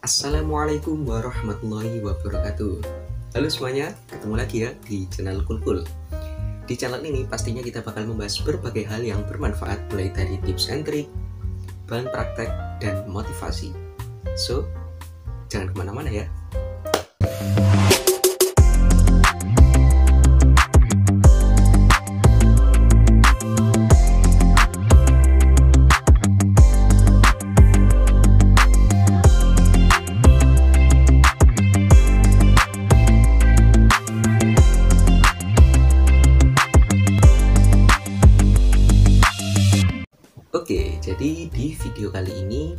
Assalamualaikum warahmatullahi wabarakatuh. Halo semuanya, ketemu lagi ya di channel Kulkul. Di channel ini pastinya kita bakal membahas berbagai hal yang bermanfaat, mulai dari tips and trik, bahan praktek, dan motivasi. So, jangan kemana-mana ya. Oke, jadi di video kali ini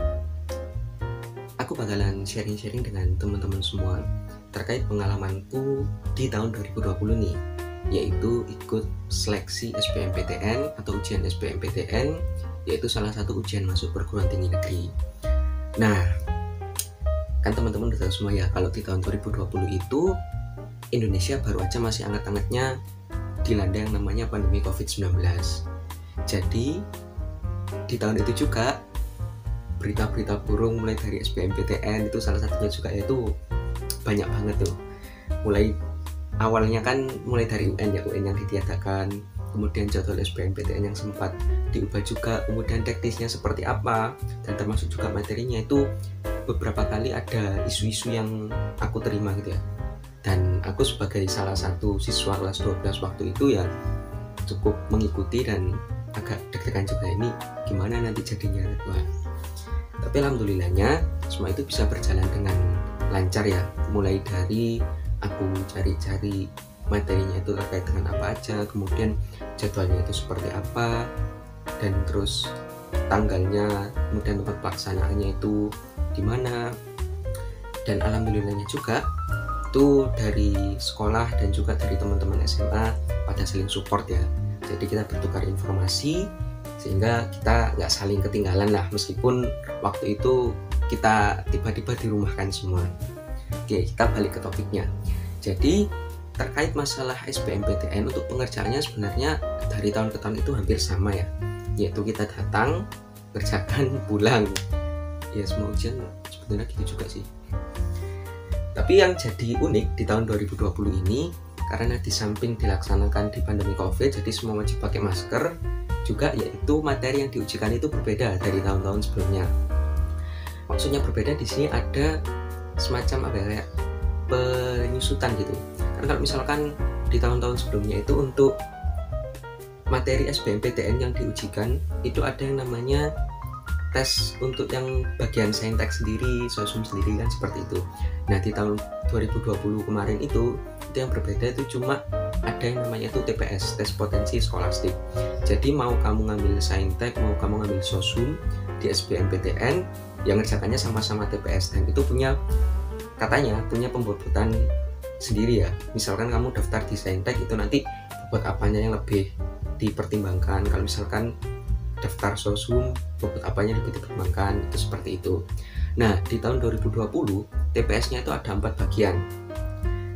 aku bakalan sharing-sharing dengan teman-teman semua terkait pengalamanku di tahun 2020 nih, yaitu ikut seleksi SBMPTN atau ujian SBMPTN, yaitu salah satu ujian masuk perguruan tinggi negeri. Nah, kan teman-teman udah tahu semua ya, kalau di tahun 2020 itu Indonesia baru aja masih anget-angetnya dilanda yang namanya pandemi COVID-19. Jadi di tahun itu juga berita-berita burung mulai dari SBMPTN itu salah satunya juga, yaitu banyak banget tuh. Mulai awalnya kan mulai dari UN yang ditiadakan, kemudian jadwal SBMPTN yang sempat diubah juga, kemudian teknisnya seperti apa, dan termasuk juga materinya itu beberapa kali ada isu-isu yang aku terima gitu ya. Dan aku sebagai salah satu siswa kelas 12 waktu itu ya cukup mengikuti dan agak deg-degan juga, ini gimana nanti jadinya. Wah, tapi alhamdulillahnya semua itu bisa berjalan dengan lancar ya. Mulai dari aku cari-cari materinya itu terkait dengan apa aja, kemudian jadwalnya itu seperti apa, dan terus tanggalnya, kemudian tempat pelaksanaannya itu di mana. Dan alhamdulillahnya juga itu dari sekolah dan juga dari teman-teman SMA pada saling support ya. Jadi kita bertukar informasi sehingga kita nggak saling ketinggalan lah, meskipun waktu itu kita tiba-tiba dirumahkan semua. Oke, kita balik ke topiknya. Jadi terkait masalah SBMPTN, untuk pengerjaannya sebenarnya dari tahun ke tahun itu hampir sama ya, yaitu kita datang, kerjakan, pulang. Ya semua ujian sebetulnya gitu juga sih. Tapi yang jadi unik di tahun 2020 ini, karena di samping dilaksanakan di pandemi COVID, jadi semua wajib pakai masker juga, yaitu materi yang diujikan itu berbeda dari tahun-tahun sebelumnya. Maksudnya berbeda di sini ada semacam apa ya, kayak penyusutan gitu. Karena kalau misalkan di tahun-tahun sebelumnya itu untuk materi SBMPTN yang diujikan itu ada yang namanya tes untuk yang bagian saintek sendiri, sosum sendiri kan, seperti itu. Nah di tahun 2020 kemarin itu yang berbeda itu cuma ada yang namanya itu TPS, tes potensi skolastik. Jadi mau kamu ngambil saintek, mau kamu ngambil sosum di SBMPTN, yang ngerjakannya sama-sama TPS, dan itu katanya punya pembobotan sendiri ya. Misalkan kamu daftar di saintek itu nanti bobot apanya yang lebih dipertimbangkan, kalau misalkan daftar sosum bobot apanya lebih dipertimbangkan, itu seperti itu. Nah di tahun 2020 TPS-nya itu ada 4 bagian.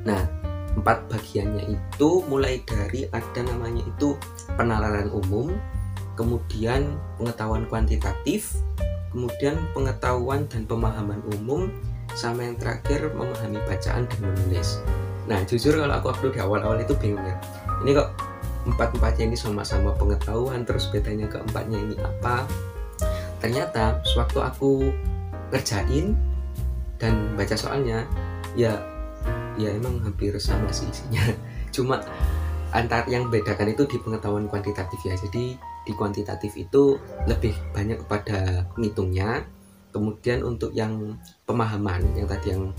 Nah 4 bagiannya itu mulai dari ada namanya itu penalaran umum, kemudian pengetahuan kuantitatif, kemudian pengetahuan dan pemahaman umum, sama yang terakhir memahami bacaan dan menulis. Nah jujur kalau aku upload di awal-awal itu bingung ya, ini kok 4-4-nya ini sama-sama pengetahuan, terus bedanya keempatnya ini apa. Ternyata sewaktu aku ngerjain dan baca soalnya ya emang hampir sama sih isinya. Cuma antar yang bedakan itu di pengetahuan kuantitatif ya. Jadi di kuantitatif itu lebih banyak kepada ngitungnya. Kemudian untuk yang pemahaman, yang tadi yang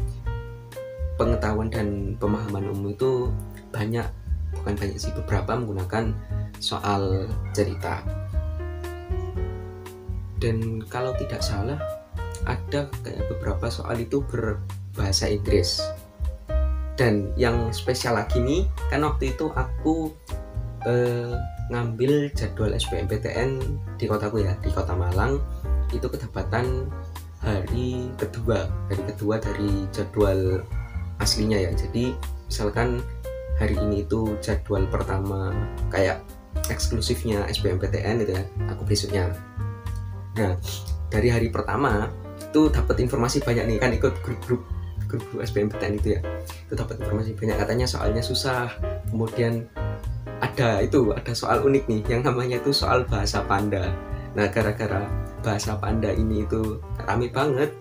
pengetahuan dan pemahaman umum itu bukan banyak sih, beberapa menggunakan soal cerita. Dan kalau tidak salah ada kayak beberapa soal itu berbahasa Inggris. Dan yang spesial lagi nih, kan waktu itu aku ngambil jadwal SBMPTN di kotaku ya, di kota Malang, itu kedapatan hari kedua dari jadwal aslinya ya. Jadi misalkan hari ini itu jadwal pertama kayak eksklusifnya SBMPTN gitu ya, aku besoknya. Nah dari hari pertama itu dapat informasi banyak nih, kan ikut grup SBMPTN itu ya, itu dapat informasi banyak, katanya soalnya susah. Kemudian ada soal unik nih yang namanya itu soal bahasa Panda. Nah, gara-gara bahasa Panda ini itu rame banget,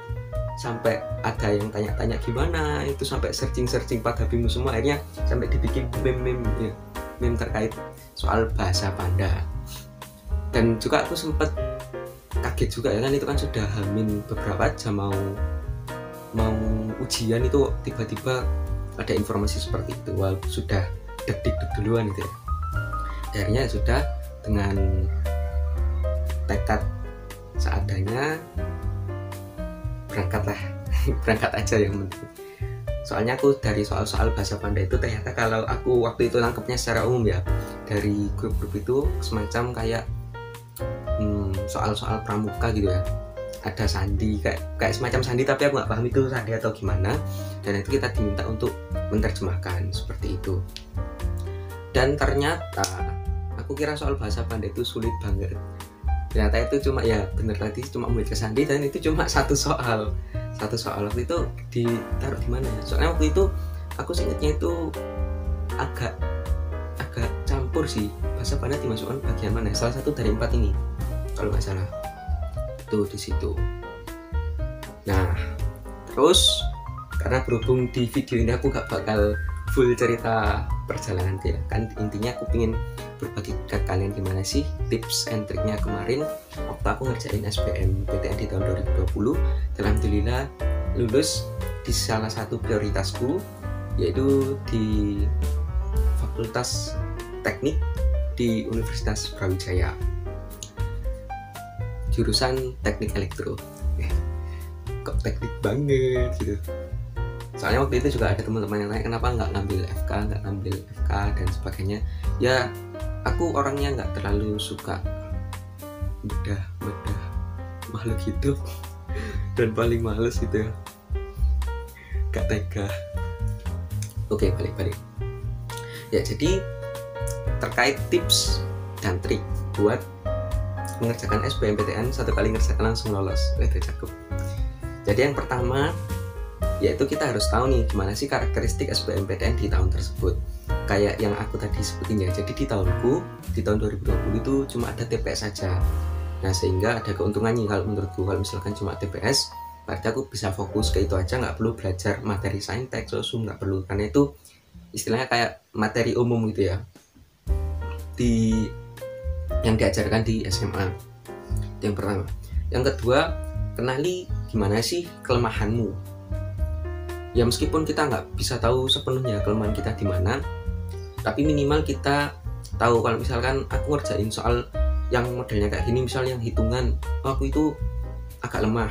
sampai ada yang tanya-tanya gimana itu, sampai searching pada bingung semua, akhirnya sampai dibikin meme terkait soal bahasa Panda. Dan juga aku sempat kaget juga ya, kan itu kan sudah hamin beberapa jam mau ujian, itu tiba-tiba ada informasi seperti itu. Wah, sudah deg-deg duluan itu ya. Akhirnya sudah dengan tekad seadanya berangkat aja yang penting. Soalnya aku dari soal-soal bahasa Panda itu ternyata kalau aku waktu itu nangkepnya secara umum ya, dari grup-grup itu semacam kayak soal-soal pramuka gitu ya, ada sandi, kayak semacam sandi, tapi aku nggak paham itu sandi atau gimana, dan itu kita diminta untuk menerjemahkan seperti itu. Dan ternyata aku kira soal bahasa Panda itu sulit banget, ternyata itu cuma ya bener tadi, cuma membaca sandi, dan itu cuma satu soal waktu itu ditaruh di mana ya, soalnya waktu itu aku ingatnya itu agak campur sih, bahasa Panda dimasukkan bagian mana, salah satu dari 4 ini kalau nggak salah tuh di situ. Nah, terus karena berhubung di video ini aku gak bakal full cerita perjalanan ya, kan intinya aku pengen berbagi ke kalian gimana sih tips and triknya kemarin waktu aku ngerjain SBMPTN di tahun 2020. Alhamdulillah lulus di salah satu prioritasku, yaitu di Fakultas Teknik di Universitas Brawijaya, jurusan teknik elektro. Kok teknik banget gitu. Soalnya waktu itu juga ada teman-teman yang tanya kenapa nggak ngambil FK dan sebagainya. Ya aku orangnya nggak terlalu suka bedah makhluk hidup dan paling males gitu ya, gak tega. Oke, balik ya. Jadi terkait tips dan trik buat mengerjakan SBMPTN, satu kali ngerjakan langsung lolos, itu cakep. Jadi yang pertama yaitu kita harus tahu nih gimana sih karakteristik SBMPTN di tahun tersebut. Kayak yang aku tadi sebutin ya, jadi di tahun 2020 itu cuma ada TPS saja. Nah, sehingga ada keuntungannya kalau menurutku, kalau misalkan cuma TPS berarti aku bisa fokus ke itu aja, nggak perlu belajar materi saintek, sosum, nggak perlu, karena itu istilahnya kayak materi umum gitu ya, yang diajarkan di SMA. Itu yang pertama. Yang kedua, kenali gimana sih kelemahanmu. Ya meskipun kita nggak bisa tahu sepenuhnya kelemahan kita di mana, tapi minimal kita tahu kalau misalkan aku ngerjain soal yang modelnya kayak gini, misalnya yang hitungan, aku itu agak lemah,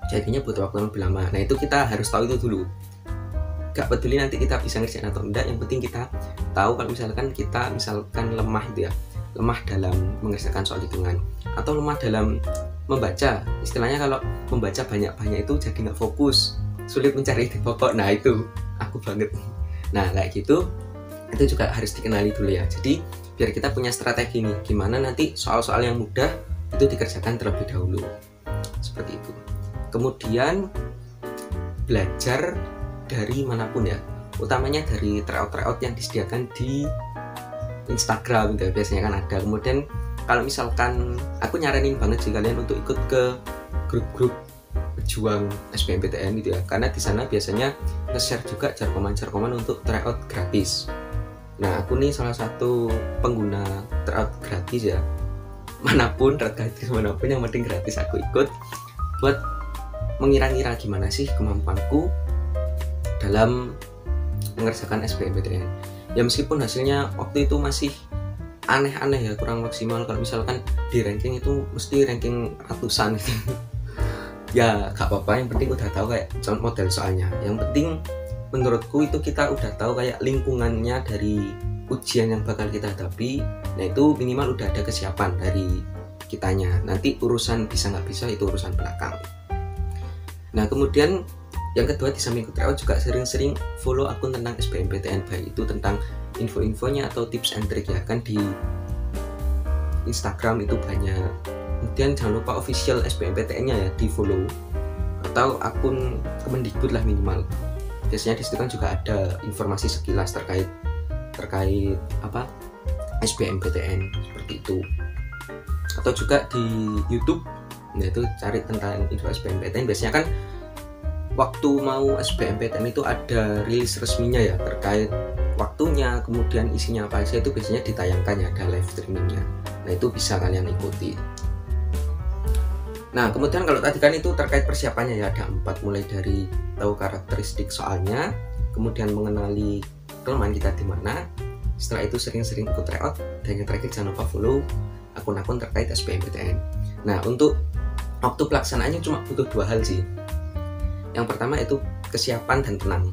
jadinya butuh waktu lebih lama. Nah itu kita harus tahu itu dulu. Gak peduli nanti kita bisa ngerjain atau enggak, yang penting kita tahu kalau misalkan kita lemah itu ya, lemah dalam mengerjakan soal hitungan atau lemah dalam membaca. Istilahnya kalau membaca banyak-banyak itu jadi nggak fokus, sulit mencari ide pokok. Nah itu aku banget. Nah kayak gitu, itu juga harus dikenali dulu ya. Jadi biar kita punya strategi nih, gimana nanti soal-soal yang mudah itu dikerjakan terlebih dahulu, seperti itu. Kemudian belajar dari manapun ya, utamanya dari tryout yang disediakan di Instagram gitu, biasanya kan ada. Kemudian kalau misalkan aku nyaranin banget sih kalian untuk ikut ke grup-grup pejuang SBMPTN gitu ya, karena di sana biasanya nge-share juga jargoman untuk tryout gratis. Nah aku nih salah satu pengguna tryout gratis ya, manapun, tryout gratis manapun, yang penting gratis aku ikut buat mengira-ngira gimana sih kemampuanku dalam mengerjakan SBMPTN. Ya meskipun hasilnya waktu itu masih aneh-aneh ya, kurang maksimal. Kalau misalkan di ranking itu mesti ranking ratusan gitu. Ya gak apa-apa, yang penting udah tahu kayak model soalnya. Yang penting menurutku itu kita udah tahu kayak lingkungannya dari ujian yang bakal kita hadapi. Nah itu minimal udah ada kesiapan dari kitanya. Nanti urusan bisa nggak bisa itu urusan belakang. Nah kemudian yang kedua, di samping tryout juga sering-sering follow akun tentang SBMPTN, baik itu tentang info-infonya atau tips and trick ya, kan di Instagram itu banyak. Kemudian jangan lupa official SBMPTN-nya ya di follow, atau akun Kemendikbud lah minimal. Biasanya di situ kan juga ada informasi sekilas terkait apa SBMPTN seperti itu. Atau juga di YouTube, yaitu cari tentang info SBMPTN. Biasanya kan waktu mau SBMPTN itu ada rilis resminya ya, terkait waktunya, kemudian isinya apa aja, itu biasanya ditayangkan ya, ada live streamingnya. Nah itu bisa kalian ikuti. Nah kemudian kalau tadi kan itu terkait persiapannya ya, ada 4, mulai dari tahu karakteristik soalnya, kemudian mengenali kelemahan kita di mana, setelah itu sering-sering ikut tryout, dan yang terakhir jangan lupa follow akun-akun terkait SBMPTN. Nah untuk waktu pelaksanaannya cuma butuh 2 hal sih. Yang pertama itu kesiapan dan tenang.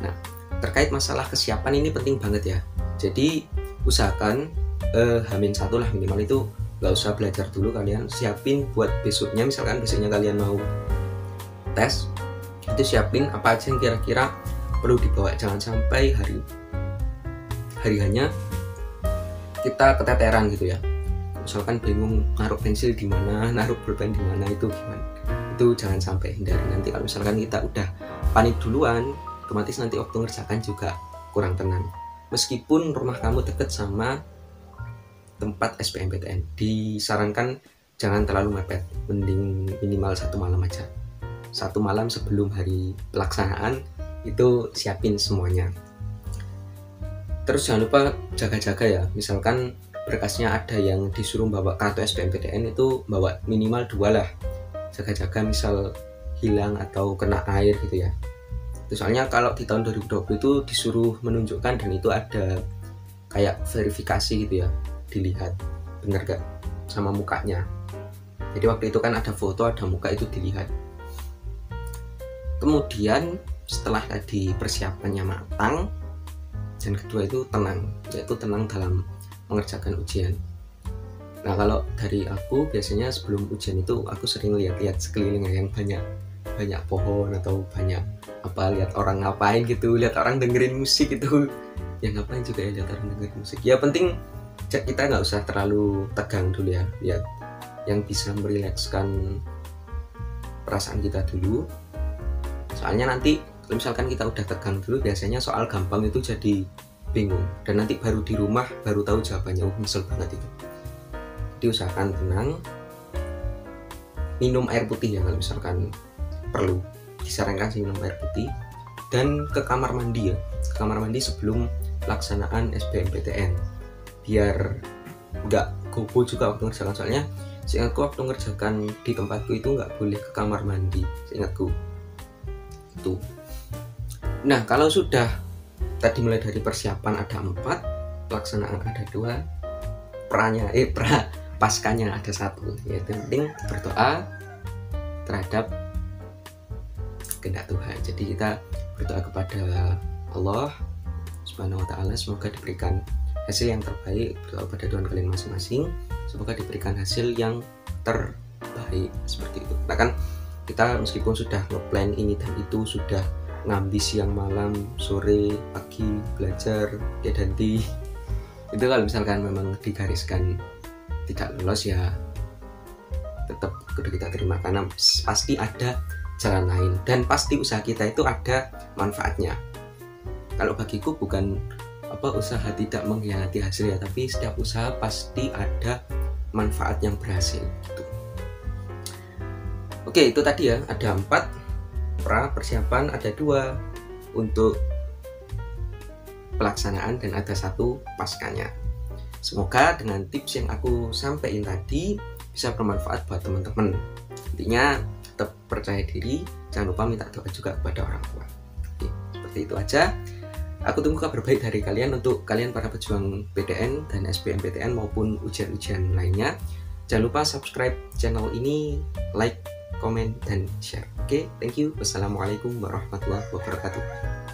Nah terkait masalah kesiapan ini penting banget ya. Jadi usahakan H-1 lah minimal itu nggak usah belajar dulu, kalian siapin buat besoknya. Misalkan besoknya kalian mau tes, itu siapin apa aja yang kira-kira perlu dibawa. Jangan sampai hari hanya kita keteteran gitu ya. Misalkan bingung naruh pensil di mana, naruh pulpen di mana, itu gimana? Itu jangan sampai, hindari. Nanti kalau misalkan kita udah panik duluan, otomatis nanti waktu ngerjakan juga kurang tenang. Meskipun rumah kamu deket sama tempat SBMPTN, disarankan jangan terlalu mepet, mending minimal 1 malam aja. 1 malam sebelum hari pelaksanaan itu siapin semuanya. Terus jangan lupa jaga-jaga ya, misalkan berkasnya ada yang disuruh bawa kartu SBMPTN, itu bawa minimal 2 lah. Jaga-jaga misal hilang atau kena air gitu ya. Itu soalnya kalau di tahun 2020 itu disuruh menunjukkan, dan itu ada kayak verifikasi gitu ya, dilihat bener gak sama mukanya. Jadi waktu itu kan ada foto, ada muka, itu dilihat. Kemudian setelah tadi persiapannya matang, dan kedua itu tenang, yaitu tenang dalam mengerjakan ujian. Nah kalau dari aku biasanya sebelum ujian itu aku sering lihat-lihat sekeliling yang banyak pohon atau banyak apa, lihat orang ngapain gitu, lihat orang dengerin musik itu. Ya ngapain juga ya lihat orang dengerin musik. Ya penting kita nggak usah terlalu tegang dulu ya, lihat yang bisa merilekskan perasaan kita dulu. Soalnya nanti kalau misalkan kita udah tegang dulu, biasanya soal gampang itu jadi bingung, dan nanti baru di rumah baru tahu jawabannya. Nyesel banget itu. Diusahakan tenang, minum air putih ya kalau misalkan perlu, disarankan sih minum air putih, dan ke kamar mandi ya, ke kamar mandi sebelum pelaksanaan SBMPTN, biar nggak gobo juga waktu ngerjakan. Soalnya seingatku waktu ngerjakan di tempatku itu nggak boleh ke kamar mandi, seingatku itu. Nah kalau sudah tadi mulai dari persiapan ada 4, pelaksanaan ada 2, paskanya ada 1. Yaitu yang penting berdoa terhadap kehendak Tuhan. Jadi kita berdoa kepada Allah Subhanahu wa Ta'ala, semoga diberikan hasil yang terbaik. Berdoa pada Tuhan kalian masing-masing, semoga diberikan hasil yang terbaik, seperti itu. Nah kan kita meskipun sudah ngeplan ini dan itu, sudah ngambil siang malam sore pagi belajar ganti, itu kalau misalkan memang digariskan tidak lolos ya tetap kudu kita terima, karena pasti ada jalan lain dan pasti usaha kita itu ada manfaatnya. Kalau bagiku bukan usaha tidak mengkhianati hasil ya, tapi setiap usaha pasti ada manfaat yang berhasil gitu. Oke, itu tadi ya, ada 4 persiapan, ada 2 untuk pelaksanaan, dan ada 1 paskanya. Semoga dengan tips yang aku sampaikan tadi bisa bermanfaat buat teman-teman. Intinya tetap percaya diri, jangan lupa minta doa juga kepada orang tua. Oke, seperti itu aja. Aku tunggu kabar baik dari kalian untuk kalian para pejuang PTN dan SBMPTN maupun ujian-ujian lainnya. Jangan lupa subscribe channel ini, like, komen, dan share. Oke, thank you. Wassalamualaikum warahmatullahi wabarakatuh.